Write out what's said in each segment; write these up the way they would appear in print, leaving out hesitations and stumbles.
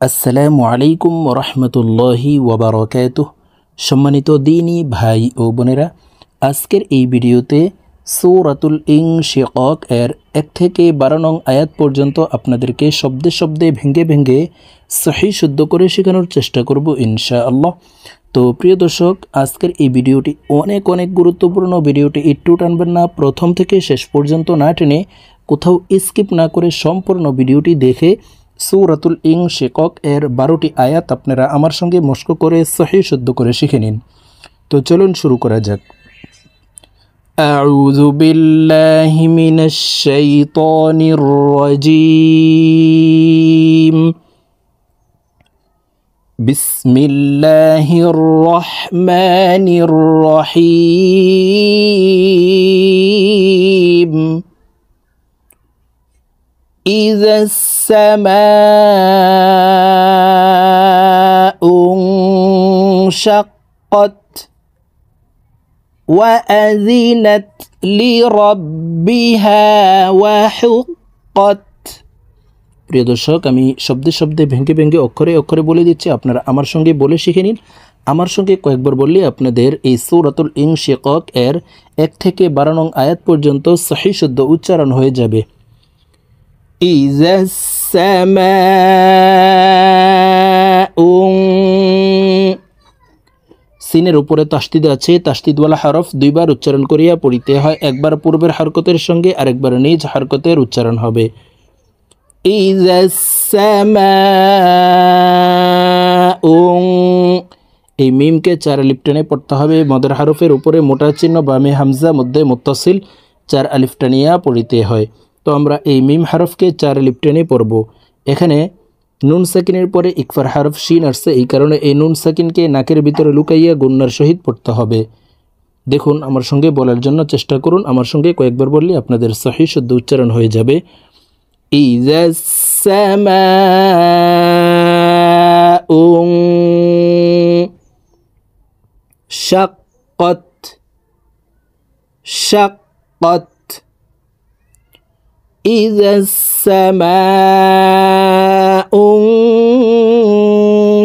আসসালামু আলাইকুম ওরহমতুল্লাহি ওয়াবারাকাতুহ। সম্মানিত দিনী ভাই ও বোনেরা, আজকের এই ভিডিওতে সূরাতুল ইনশিকাক এর 1 থেকে 12 নং আয়াত পর্যন্ত আপনাদেরকে শব্দে শব্দে ভেঙে ভেঙে সহি শুদ্ধ করে শেখানোর চেষ্টা করব ইনশাআল্লাহ। তো প্রিয় দর্শক, আজকের এই ভিডিওটি অনেক অনেক গুরুত্বপূর্ণ। ভিডিওটি একটু টানবেন না, প্রথম থেকে শেষ পর্যন্ত না টেনে কোথাও স্কিপ না করে সম্পূর্ণ ভিডিওটি দেখে সূরাতুল ইনশিকাক এর 12টি আয়াত আপনারা আমার সঙ্গে মশক করে সহি শুদ্ধ করে শিখে নিন। তো চলুন শুরু করা যাক। আউযু বিল্লাহি মিনাশ শাইতানির রাজীম। বিসমিল্লাহির রহমানির রহিম। إذا السماء انشقت وأذنت لربها وحقت। প্রিয় দর্শক, আমি শব্দে শব্দে ভেঙে ভেঙে অক্ষরে অক্ষরে বলে দিচ্ছি, আপনারা আমার সঙ্গে বলে শিখে নিন। আমার সঙ্গে কয়েকবার বললে আপনাদের এই সূরাতুল ইনশিকাক এর 1 থেকে 12 নং আয়াত পর্যন্ত সহি শুদ্ধ উচ্চারণ হয়ে যাবে। إذا السماء সিনের উপরে তাসদিদ আছে, তাসদিদওয়ালা হরফ দুইবার উচ্চারণ করিয়া পড়িতে হয়। একবার পূর্বের হরকতের সঙ্গে আরেকবার নিজ হরকতের উচ্চারণ হবে। إذا السماء, এই মিমকে 4 আলিফ টেনে পড়তে হবে। মদের হরফের উপরে মোটা চিহ্ন, বামে হামজা, মধ্যে মুত্তাসিল, 4 আলিফ টানিয়া পড়িতে হয়। তো আমরা এই মিম হরফকে 4 আলিফ টেনে পড়ব। এখানে নুন সাকিনের পরে ইকফার হরফ শিন আসছে, এই কারণে এই নুন সাকিনকে নাকের ভিতরে লুকাইয়া গুন্নার সহিত পড়তে হবে। দেখুন, আমার সঙ্গে বলার জন্য চেষ্টা করুন। আমার সঙ্গে কয়েকবার বললে আপনাদের সহি শুদ্ধ উচ্চারণ হয়ে যাবে। ইযা সামাউ শাক্কাত শাক্কাত। إذا السماء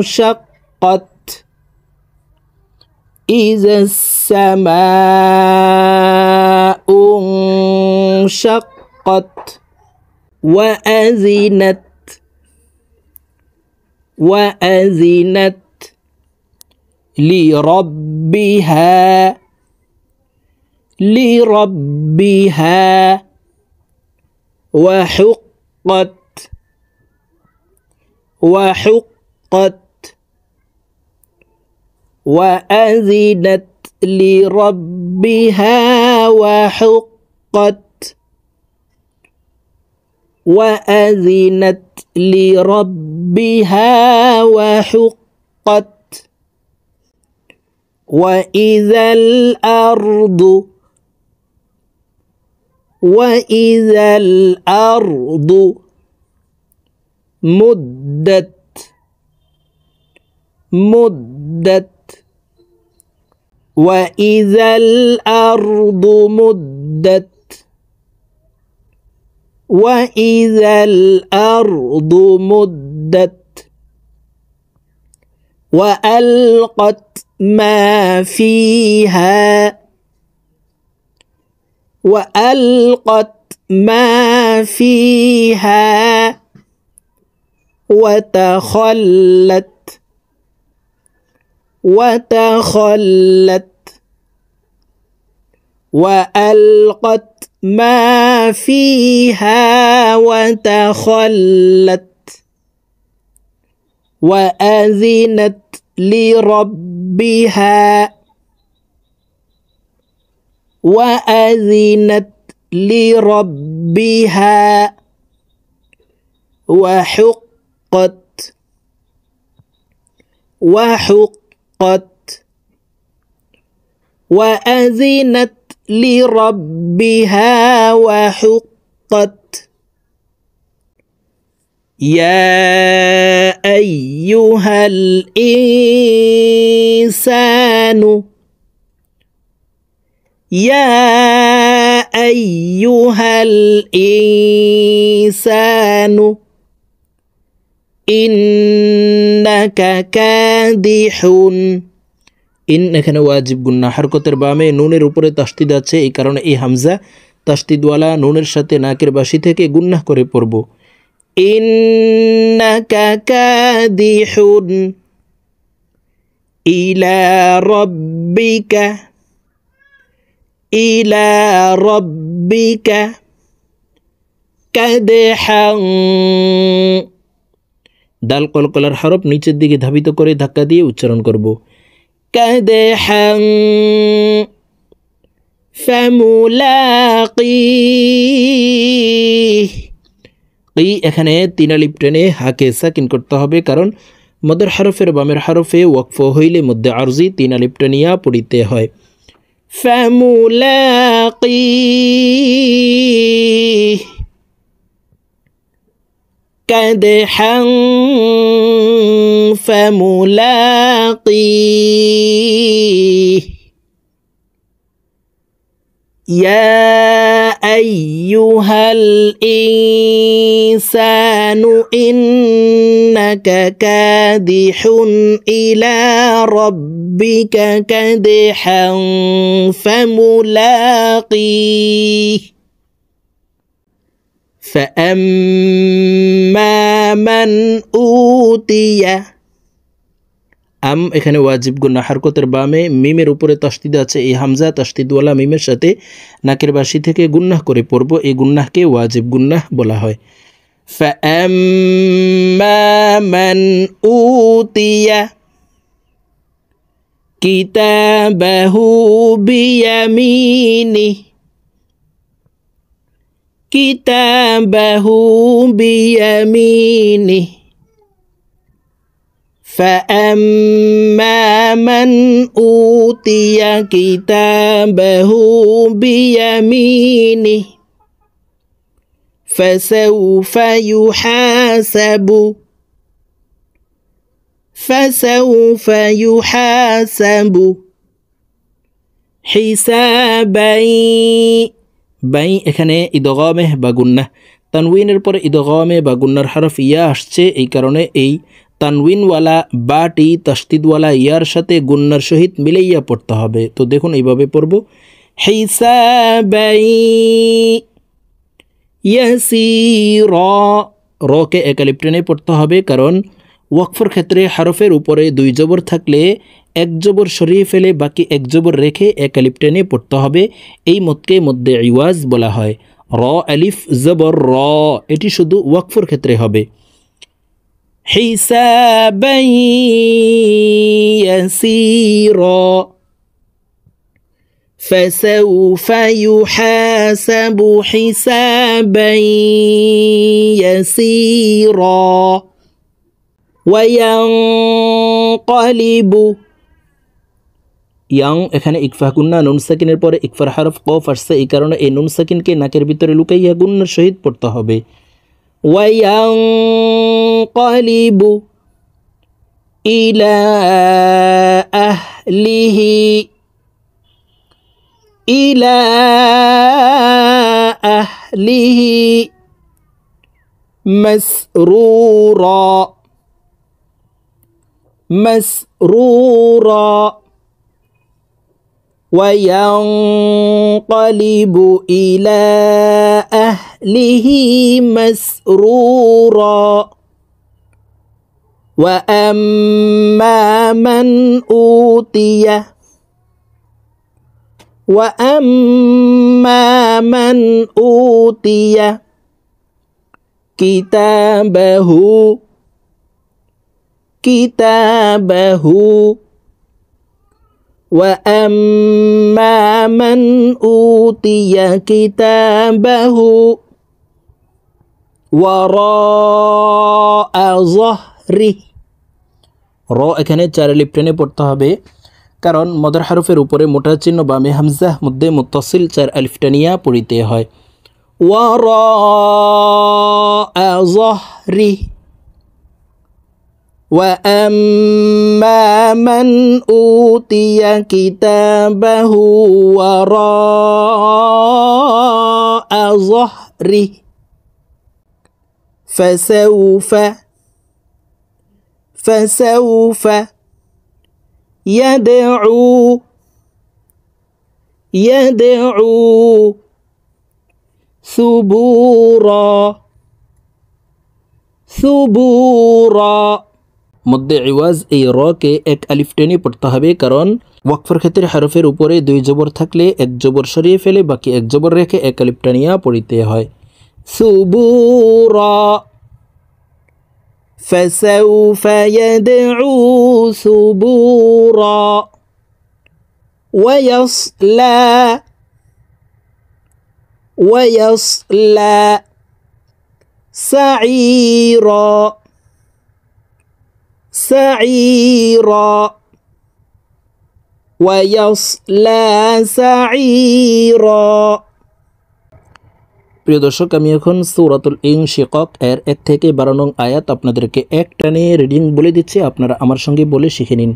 انشقت إذا السماء انشقت وأذنت لربها وحقت وأذنت لربها وحقت وأذنت لربها وحقت وإذا الأرض مدت وإذا الأرض مدت وإذا الأرض مدت وألقت ما فيها وتخلت وألقت ما فيها وتخلت وأذنت لربها وحقت وأذنت لربها وحقت يا أيها الإنسان يا أيها الإنسان ইন্নাকা কাদিহুন। ইন এখানে ওয়াজিব গুন্না, হরকতের বামে নুনের উপরে তাসদিদ আছে, এই কারণে এই হামজা তাসদিদওয়ালা নুনের সাথে নাকের বাসি থেকে গুন্নাহ করে পড়ব। ইন্নাকা কাদিহুন ইলা রাব্বিকা, ইলা রাব্বিকা কাদহান। দাল কলকলার হরফ নিচের দিকে ধাবিত করে ধাক্কা দিয়ে উচ্চারণ করব। কাদহান ফামুলাকিহ। কি এখানে তিন আলিফ টেনে হাকে সাকিন করতে হবে, কারণ মদের হরফের বামের হরফে ওয়াকফ হইলে মধ্যে আরজি তিন আলিফ টেনিয়া পড়িতে হয়। ফামুলাকিহ কাদহান ফামুলাকিহ। ইয়া আইয়ুহাল ইনসানু ইন্নাকা কাদিহুন ইলা রাব্বিকা কাদহান ফামুলাকিহ। فأما من أوتي। এখানে ওয়াজিব গুন্না, হরকতের বামে মিমের উপরে তাসদিদ আছে, এই হামজা তাসদিদওয়ালা মিমের সাথে নাকের বাসি থেকে গুন্নাহ করে পড়ব, এই গুন্নাহকে ওয়াজিব গুন্নাহ বলা হয়। فأما من أوتي كتابه بيمينه، كتابه بيمينه فأما من أوتي كتابه بيمينه فسوف يحاسب حسابا। বাই এখানে ইদগামে বা গুন্নাহ, তানউইনের পরে ইদগামে বা গুন্নার হরফ ইয়া আসছে, এই কারণে এই তানউইনওয়ালা বাটি তাসদিদওয়ালা ইয়ার সাথে গুন্নার সহিত মিলাইয়া পড়তে হবে। তো দেখুন এইভাবে পড়ব, হিসাবাই ইয়াসিরা। রকে এক আলিফ টেনে পড়তে হবে, কারণ ওয়াকফের ক্ষেত্রে হরফের উপরে দুই জবর থাকলে এক জবর সরিয়ে ফেলে বাকি এক জবর রেখে এক আলিফ টেনে পড়তে হবে। এই মতকে মধ্যে ইওয়াজ বলা হয়। র আলিফ জবর র, এটি শুধু ওয়াকফের ক্ষেত্রে হবে। হিসাবাই ইয়াসিরা ফাসাউফা ইউহাসাবু হিসাবাই ইয়াসিরা ওয়ায়ানকালিবু। ইয়াং এখানে ইকফা গুন্না, নুন সাকিনের পরে ইকফার হরফ কফ আসছে, এই কারণে এই নুন সাকিনকে নাকের ভিতরে লুকাইয়া গুন্নার সহিত পড়তে হবে। ওয়ায়ানকালিবু ইলা আহলিহি, ইলা আহলিহি মাসরুরা, مسرورا وينقلب إلى أهله مسرورا وأما من أوتي كتابه وأما من أوتي كتابه وراء ظهره। র এখানে চার আলিফ টেনে পড়তে হবে, কারণ মদর হরফের উপরে মোটা চিহ্ন বামে হামজা মধ্যে মুত্তাসিল চার আলিফ টানিয়া পড়িতে হয়। ওয়ারাআ যহরি وأما من أوتي كتابه وراء ظهره فسوف فسوف يدعو ثبورا মধ্যে ইওয়াজ এই র কে এক আলিফ টেনে পড়তে হবে, কারণ ওয়াকফের ক্ষেত্রে হরফের উপরে দুই জবর থাকলে এক জবর সরিয়ে ফেলে বাকি এক জবর রেখে এক আলিফ টানিয়া পড়িতে হয়। সুবুরা ফাসাউফা ইয়াদউ সুবুরা ويصلى سعيرا ويصلى سعيرا। প্রিয় দর্শক, আমি এখন সূরাতুল ইনশিকাক এর 1 থেকে 12 নং আয়াত আপনাদেরকে এক টানে রিডিং বলে দিচ্ছি, আপনারা আমার সঙ্গে বলে শিখে নিন।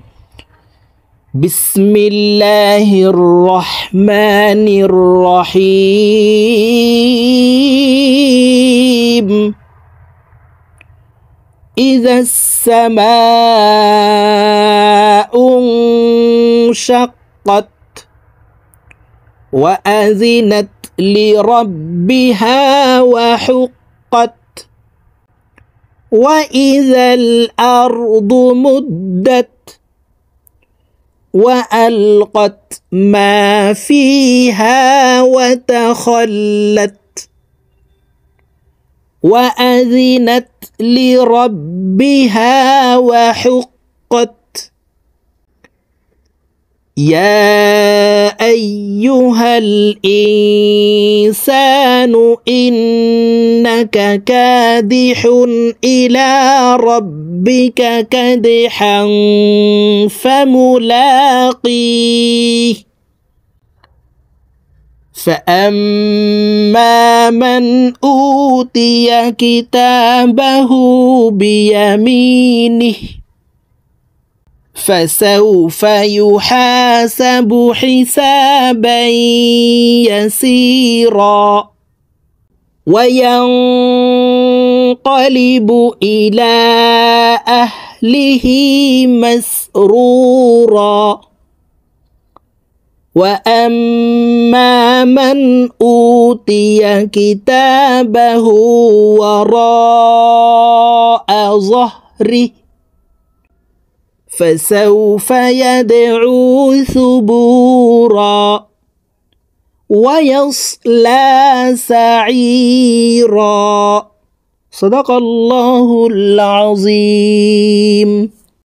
বিসমিল্লাহির রহমানির রহিম। ইযাস সামাউ انشقت وأذنت لربها وحقت وإذا الأرض مدت وألقت ما فيها وتخلت وأذنت لربها وحقت يا أيها الإنسان إنك كادح إلى ربك كدحا فملاقيه فأما من أوتي كتابه بيمينه فسوف يحاسب حسابا يسيرا وينقلب إلى أهله مسرورا وأما من أوتي كتابه وراء ظهره فسوف يدعو ثبورا ويصلى سعيرا। صدق الله العظيم।